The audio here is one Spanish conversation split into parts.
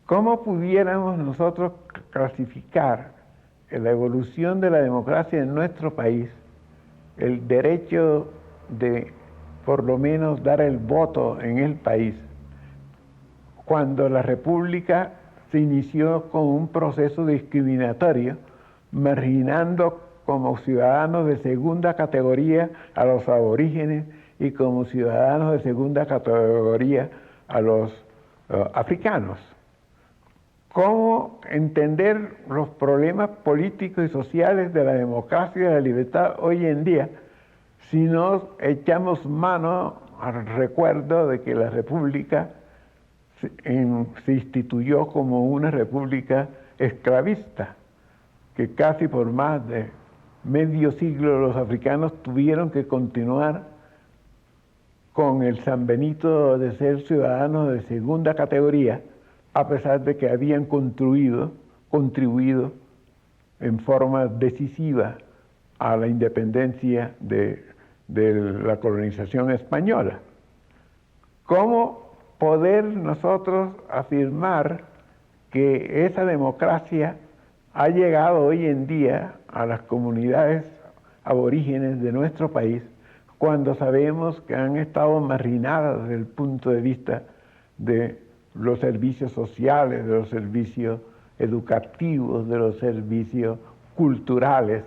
¿Cómo pudiéramos nosotros clasificar la evolución de la democracia en nuestro país, el derecho de por lo menos dar el voto en el país, cuando la República se inició con un proceso discriminatorio, marginando como ciudadanos de segunda categoría a los aborígenes y como ciudadanos de segunda categoría a los africanos? ¿Cómo entender los problemas políticos y sociales de la democracia y de la libertad hoy en día si no echamos mano al recuerdo de que la República se instituyó como una república esclavista, que casi por más de medio siglo los africanos tuvieron que continuar con el sanbenito de ser ciudadanos de segunda categoría, a pesar de que habían contribuido en forma decisiva a la independencia de la colonización española. ¿Cómo poder nosotros afirmar que esa democracia ha llegado hoy en día a las comunidades aborígenes de nuestro país, cuando sabemos que han estado marginadas desde el punto de vista de los servicios sociales, de los servicios educativos, de los servicios culturales?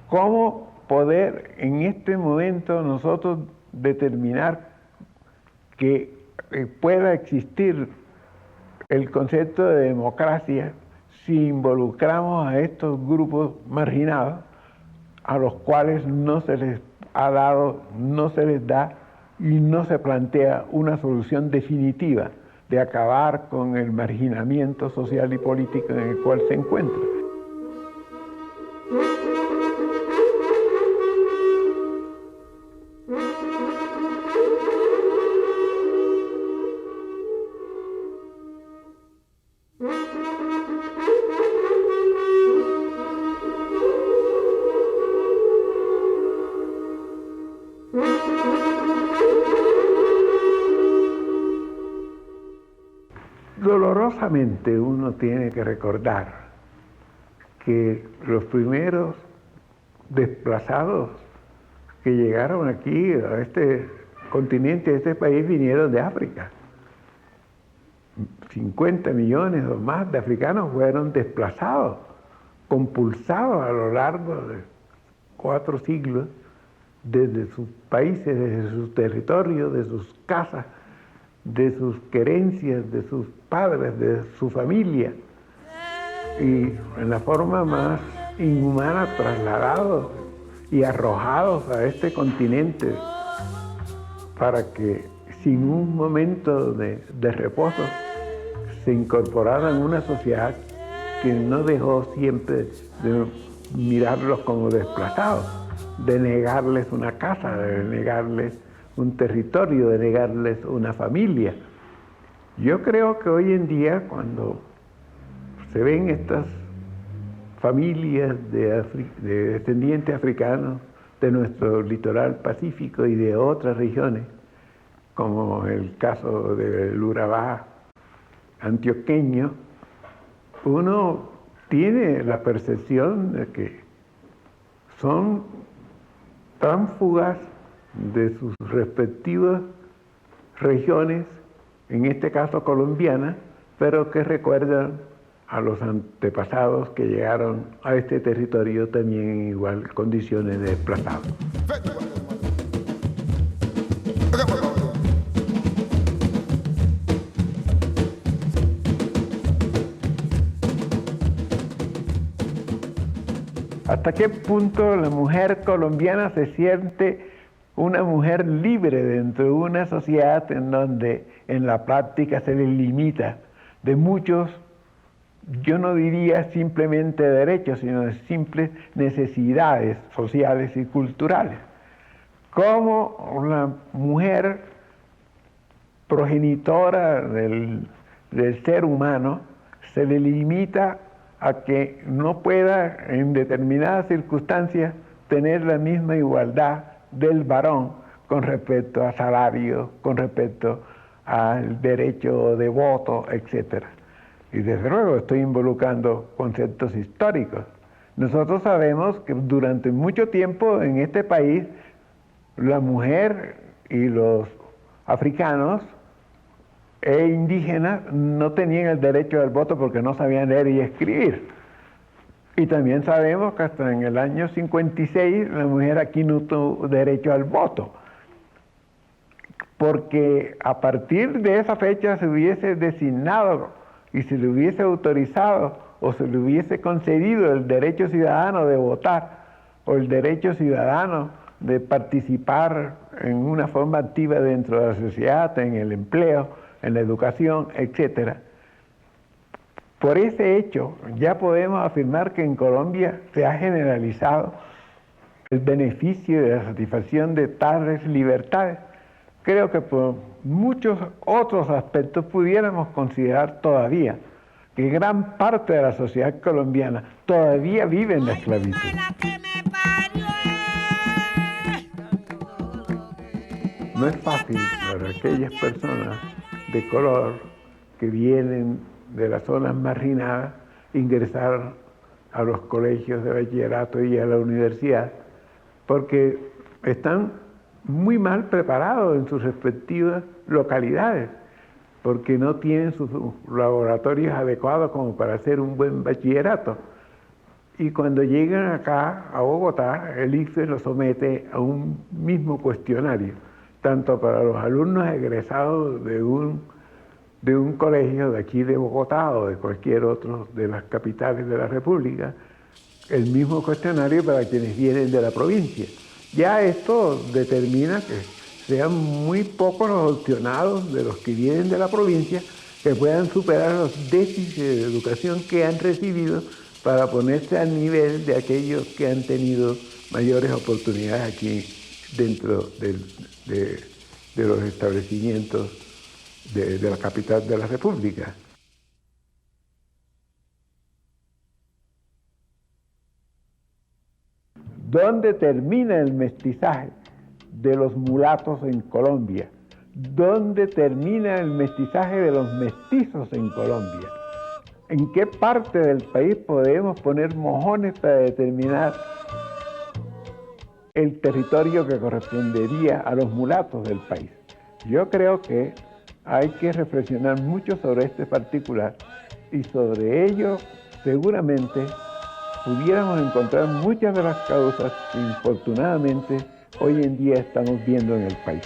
¿Cómo poder en este momento nosotros determinar que pueda existir el concepto de democracia si involucramos a estos grupos marginados, a los cuales no se les ha dado, no se les da y no se plantea una solución definitiva de acabar con el marginamiento social y político en el cual se encuentra? Dolorosamente uno tiene que recordar que los primeros desplazados que llegaron aquí a este continente, a este país, vinieron de África. 50 millones o más de africanos fueron desplazados, compulsados a lo largo de 4 siglos, desde sus países, desde sus territorios, de sus casas, de sus querencias, de sus padres, de su familia, y en la forma más inhumana trasladados y arrojados a este continente para que sin un momento de reposo se incorporaran a una sociedad que no dejó siempre de mirarlos como desplazados, de negarles una casa, de negarles un territorio, de negarles una familia. Yo creo que hoy en día, cuando se ven estas familias de descendientes africanos de nuestro litoral pacífico y de otras regiones, como el caso del Urabá antioqueño, uno tiene la percepción de que son tránsfugas de sus respectivas regiones, en este caso colombiana, pero que recuerdan a los antepasados que llegaron a este territorio también en igual condiciones de desplazados. ¿Hasta qué punto la mujer colombiana se siente una mujer libre dentro de una sociedad en donde en la práctica se le limita de muchos, yo no diría simplemente derechos, sino de simples necesidades sociales y culturales? ¿Cómo la mujer progenitora del ser humano se le limita a que no pueda en determinadas circunstancias tener la misma igualdad del varón con respecto a salario, con respecto al derecho de voto, etcétera? Y desde luego estoy involucrando conceptos históricos. Nosotros sabemos que durante mucho tiempo en este país la mujer y los africanos e indígenas no tenían el derecho al voto porque no sabían leer y escribir. Y también sabemos que hasta en el año 56 la mujer aquí no tuvo derecho al voto, porque a partir de esa fecha se hubiese designado y se le hubiese autorizado o se le hubiese concedido el derecho ciudadano de votar o el derecho ciudadano de participar en una forma activa dentro de la sociedad, en el empleo, en la educación, etcétera. Por ese hecho, ya podemos afirmar que en Colombia se ha generalizado el beneficio de la satisfacción de tales libertades. Creo que por muchos otros aspectos pudiéramos considerar todavía que gran parte de la sociedad colombiana todavía vive en la esclavitud. No es fácil para aquellas personas de color que vienen de las zonas marginadas ingresar a los colegios de bachillerato y a la universidad, porque están muy mal preparados en sus respectivas localidades, porque no tienen sus laboratorios adecuados como para hacer un buen bachillerato. Y cuando llegan acá a Bogotá, el ICFES los somete a un mismo cuestionario, tanto para los alumnos egresados de un colegio de aquí de Bogotá o de cualquier otro de las capitales de la República, el mismo cuestionario para quienes vienen de la provincia. Ya esto determina que sean muy pocos los opcionados de los que vienen de la provincia que puedan superar los déficits de educación que han recibido para ponerse al nivel de aquellos que han tenido mayores oportunidades aquí dentro de los establecimientos de la capital de la República. ¿Dónde termina el mestizaje de los mulatos en Colombia? ¿Dónde termina el mestizaje de los mestizos en Colombia? ¿En qué parte del país podemos poner mojones para determinar el territorio que correspondería a los mulatos del país? Yo creo que hay que reflexionar mucho sobre este particular y sobre ello seguramente pudiéramos encontrar muchas de las causas que infortunadamente hoy en día estamos viendo en el país.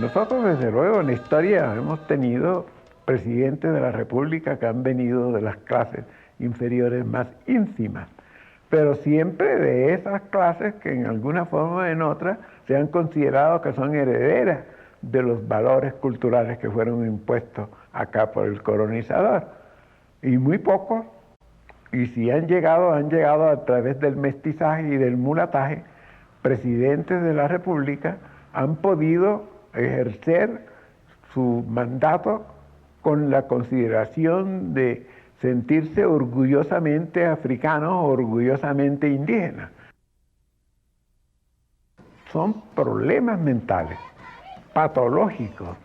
Nosotros, desde luego, en la historia hemos tenido presidentes de la República que han venido de las clases inferiores más ínfimas, pero siempre de esas clases que en alguna forma o en otra se han considerado que son herederas de los valores culturales que fueron impuestos acá por el colonizador. Y muy pocos, y si han llegado a través del mestizaje y del mulataje, presidentes de la República han podido ejercer su mandato con la consideración de sentirse orgullosamente africanos o orgullosamente indígenas. Son problemas mentales, patológicos,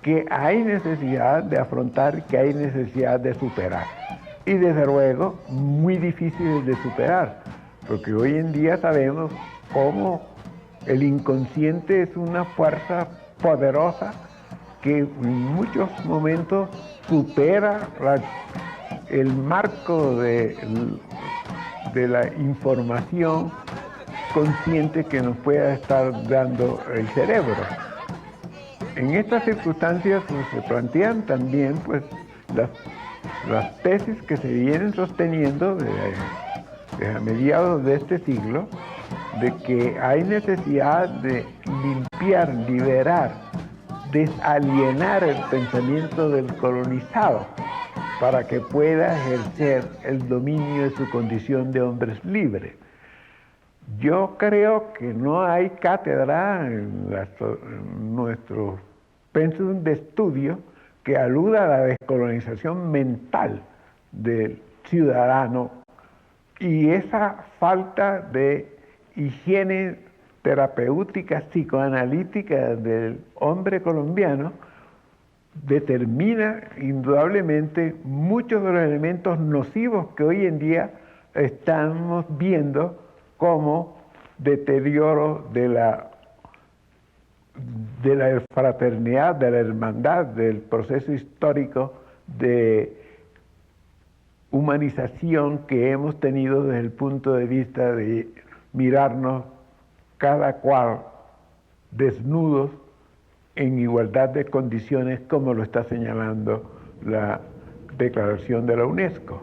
que hay necesidad de afrontar, que hay necesidad de superar. Y desde luego, muy difíciles de superar, porque hoy en día sabemos cómo el inconsciente es una fuerza poderosa que en muchos momentos supera el marco de la información consciente que nos pueda estar dando el cerebro. En estas circunstancias pues, se plantean también pues, las tesis que se vienen sosteniendo desde mediados de este siglo, de que hay necesidad de limpiar, liberar, desalienar el pensamiento del colonizado para que pueda ejercer el dominio de su condición de hombres libres. Yo creo que no hay cátedra en nuestro pensum de estudio que aluda a la descolonización mental del ciudadano, y esa falta de higiene terapéutica, psicoanalítica del hombre colombiano determina indudablemente muchos de los elementos nocivos que hoy en día estamos viendo como deterioro de la fraternidad, de la hermandad, del proceso histórico de humanización que hemos tenido desde el punto de vista de mirarnos cada cual desnudos en igualdad de condiciones, como lo está señalando la Declaración de la UNESCO.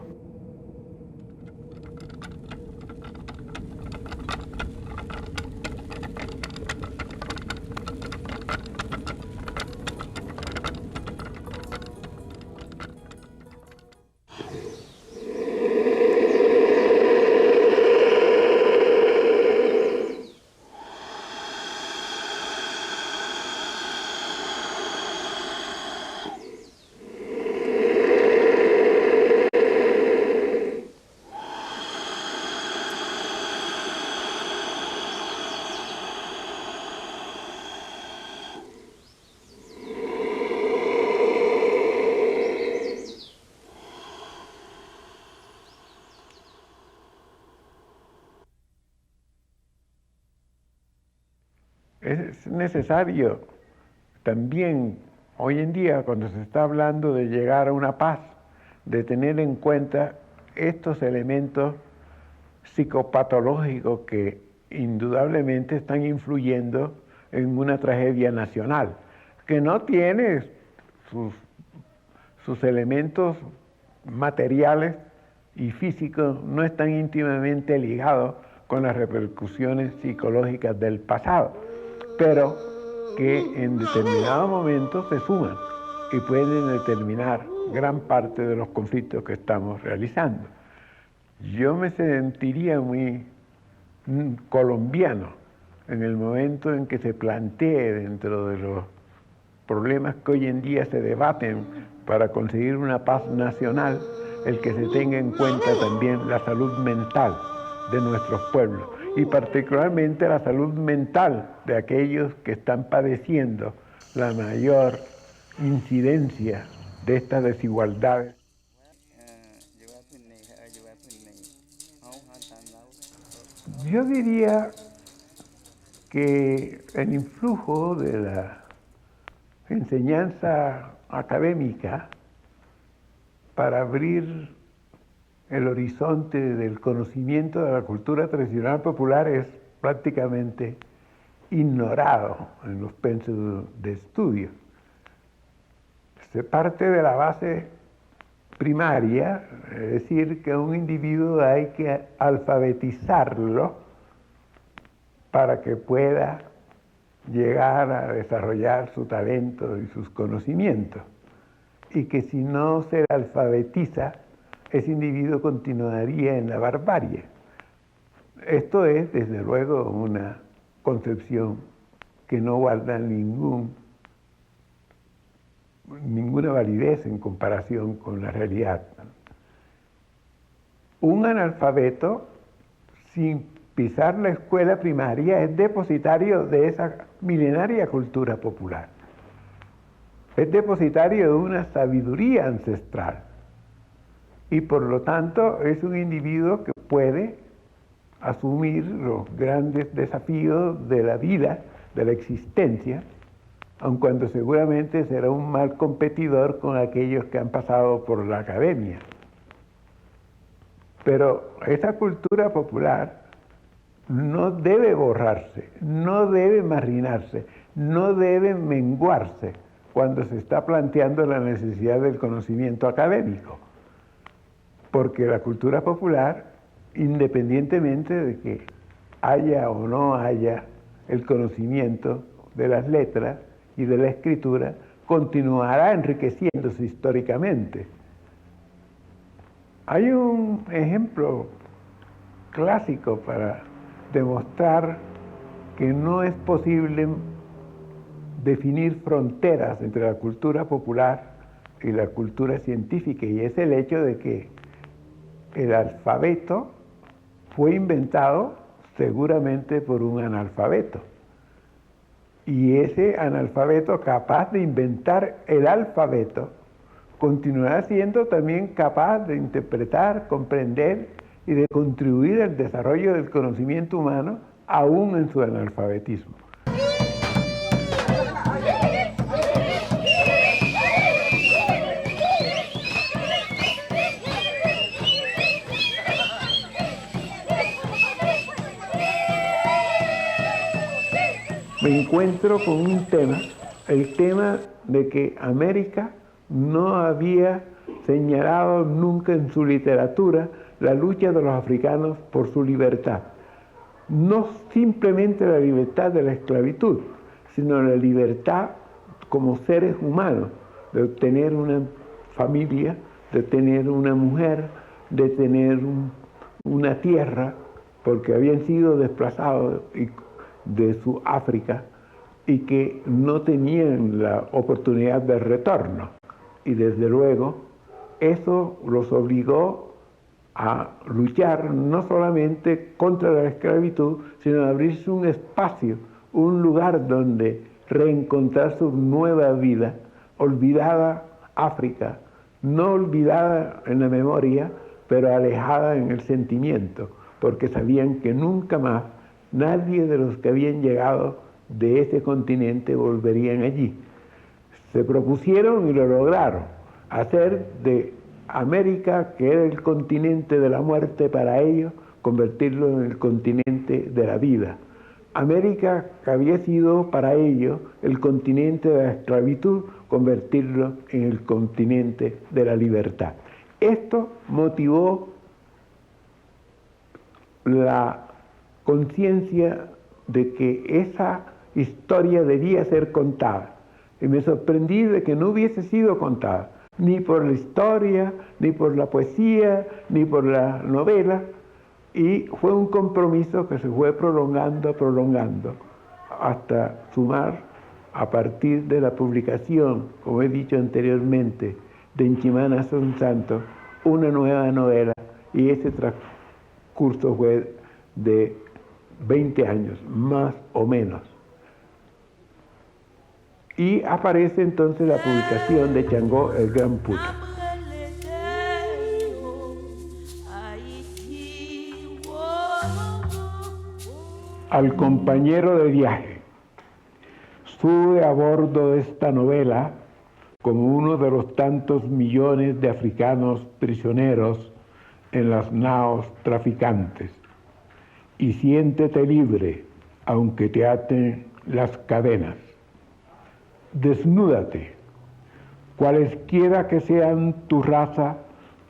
Es necesario también hoy en día, cuando se está hablando de llegar a una paz, de tener en cuenta estos elementos psicopatológicos que indudablemente están influyendo en una tragedia nacional, que no tiene sus elementos materiales y físicos, no están íntimamente ligados con las repercusiones psicológicas del pasado, pero que en determinados momentos se suman y pueden determinar gran parte de los conflictos que estamos realizando. Yo me sentiría muy colombiano en el momento en que se plantee dentro de los problemas que hoy en día se debaten para conseguir una paz nacional, el que se tenga en cuenta también la salud mental de nuestros pueblos y particularmente la salud mental de aquellos que están padeciendo la mayor incidencia de estas desigualdades. Yo diría que el influjo de la enseñanza académica para abrir el horizonte del conocimiento de la cultura tradicional popular es prácticamente ignorado en los pensos de estudio. Se parte de la base primaria, es decir, que a un individuo hay que alfabetizarlo para que pueda llegar a desarrollar su talento y sus conocimientos. Y que si no se alfabetiza, ese individuo continuaría en la barbarie. Esto es, desde luego, una concepción que no guarda ninguna validez en comparación con la realidad. Un analfabeto, sin pisar la escuela primaria, es depositario de esa milenaria cultura popular. Es depositario de una sabiduría ancestral. Y por lo tanto es un individuo que puede asumir los grandes desafíos de la vida, de la existencia, aun cuando seguramente será un mal competidor con aquellos que han pasado por la academia. Pero esa cultura popular no debe borrarse, no debe marginarse, no debe menguarse cuando se está planteando la necesidad del conocimiento académico. Porque la cultura popular, independientemente de que haya o no haya el conocimiento de las letras y de la escritura, continuará enriqueciéndose históricamente. Hay un ejemplo clásico para demostrar que no es posible definir fronteras entre la cultura popular y la cultura científica, y es el hecho de que el alfabeto fue inventado seguramente por un analfabeto. Y ese analfabeto capaz de inventar el alfabeto continuará siendo también capaz de interpretar, comprender y de contribuir al desarrollo del conocimiento humano aún en su analfabetismo. Me encuentro con un tema, el tema de que América no había señalado nunca en su literatura la lucha de los africanos por su libertad. No simplemente la libertad de la esclavitud, sino la libertad como seres humanos, de tener una familia, de tener una mujer, de tener una tierra, porque habían sido desplazados de su África y que no tenían la oportunidad de retorno. Y desde luego eso los obligó a luchar no solamente contra la esclavitud, sino a abrirse un espacio, un lugar donde reencontrar su nueva vida, olvidada África, no olvidada en la memoria, pero alejada en el sentimiento, porque sabían que nunca más nadie de los que habían llegado de ese continente volverían allí. Se propusieron y lo lograron, hacer de América, que era el continente de la muerte para ellos, convertirlo en el continente de la vida. América, que había sido para ellos el continente de la esclavitud, convertirlo en el continente de la libertad. Esto motivó la conciencia de que esa historia debía ser contada. Y me sorprendí de que no hubiese sido contada, ni por la historia, ni por la poesía, ni por la novela. Y fue un compromiso que se fue prolongando, hasta sumar, a partir de la publicación, como he dicho anteriormente, de Nchimana Son Santos, una nueva novela, y ese transcurso fue de 20 años, más o menos. Y aparece entonces la publicación de Changó, el Gran Puto. Al compañero de viaje, sube a bordo de esta novela como uno de los tantos millones de africanos prisioneros en las naos traficantes, y siéntete libre, aunque te aten las cadenas. Desnúdate, cualesquiera que sean tu raza,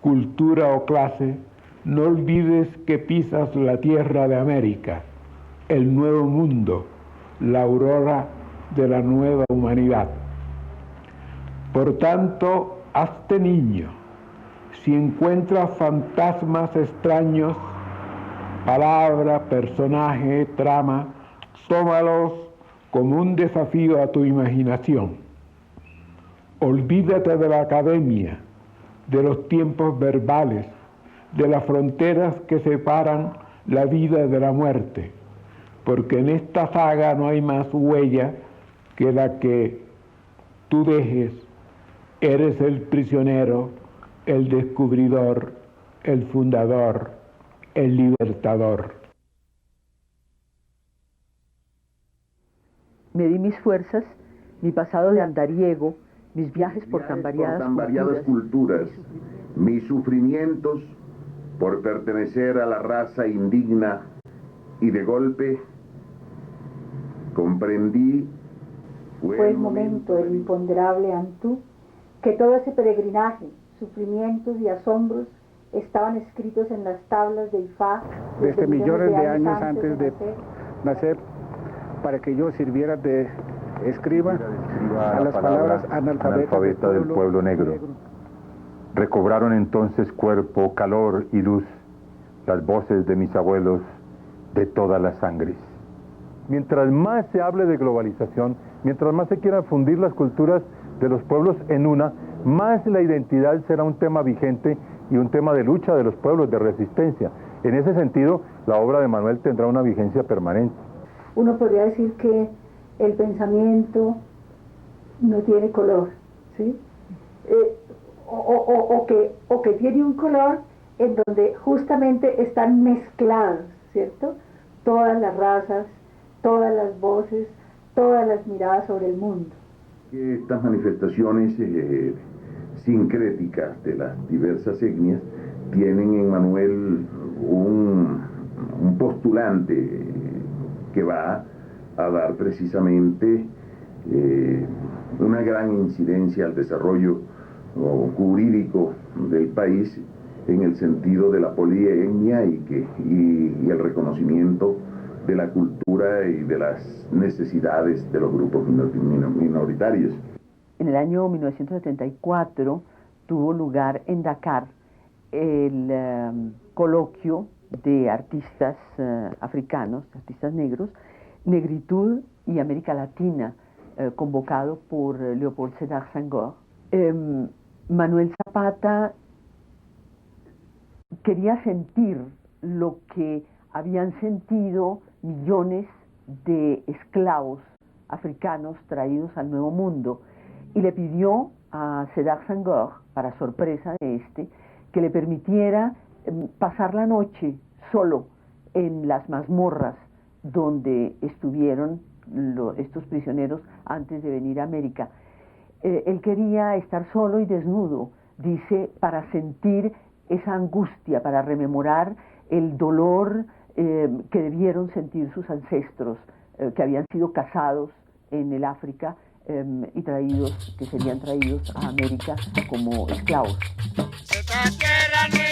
cultura o clase, no olvides que pisas la tierra de América, el nuevo mundo, la aurora de la nueva humanidad. Por tanto, hazte niño. Si encuentras fantasmas extraños, palabra, personaje, trama, tómalos como un desafío a tu imaginación. Olvídate de la academia, de los tiempos verbales, de las fronteras que separan la vida de la muerte, porque en esta saga no hay más huella que la que tú dejes. Eres el prisionero, el descubridor, el fundador, el libertador. Me di mis fuerzas, mi pasado de andariego, mis viajes por tan variadas culturas, mis sufrimientos por pertenecer a la raza indigna, y de golpe comprendí, fue el momento del imponderable Antú, que todo ese peregrinaje, sufrimientos y asombros estaban escritos en las tablas de Ifá desde millones de años antes de nacer, para que yo sirviera de escriba a las palabras analfabeta del pueblo negro. Recobraron entonces cuerpo, calor y luz las voces de mis abuelos de todas las sangres. Mientras más se hable de globalización, mientras más se quieran fundir las culturas de los pueblos en una, más la identidad será un tema vigente y un tema de lucha de los pueblos, de resistencia. En ese sentido, la obra de Manuel tendrá una vigencia permanente. Uno podría decir que el pensamiento no tiene color, ¿sí? O que tiene un color en donde justamente están mezclados, ¿cierto? Todas las razas, todas las voces, todas las miradas sobre el mundo. Estas manifestaciones sincréticas de las diversas etnias tienen en Manuel un postulante que va a dar precisamente una gran incidencia al desarrollo jurídico del país en el sentido de la polietnia y el reconocimiento de la cultura y de las necesidades de los grupos minoritarios. En el año 1974 tuvo lugar en Dakar el coloquio de artistas africanos, artistas negros, Negritud y América Latina, convocado por Léopold Sédar Senghor. Manuel Zapata quería sentir lo que habían sentido millones de esclavos africanos traídos al Nuevo Mundo, y le pidió a Sédar Senghor, para sorpresa de este, que le permitiera pasar la noche solo en las mazmorras donde estuvieron estos prisioneros antes de venir a América. Él quería estar solo y desnudo, dice, para sentir esa angustia, para rememorar el dolor que debieron sentir sus ancestros, que habían sido cazados en el África y que serían traídos a América como esclavos. Esta tierra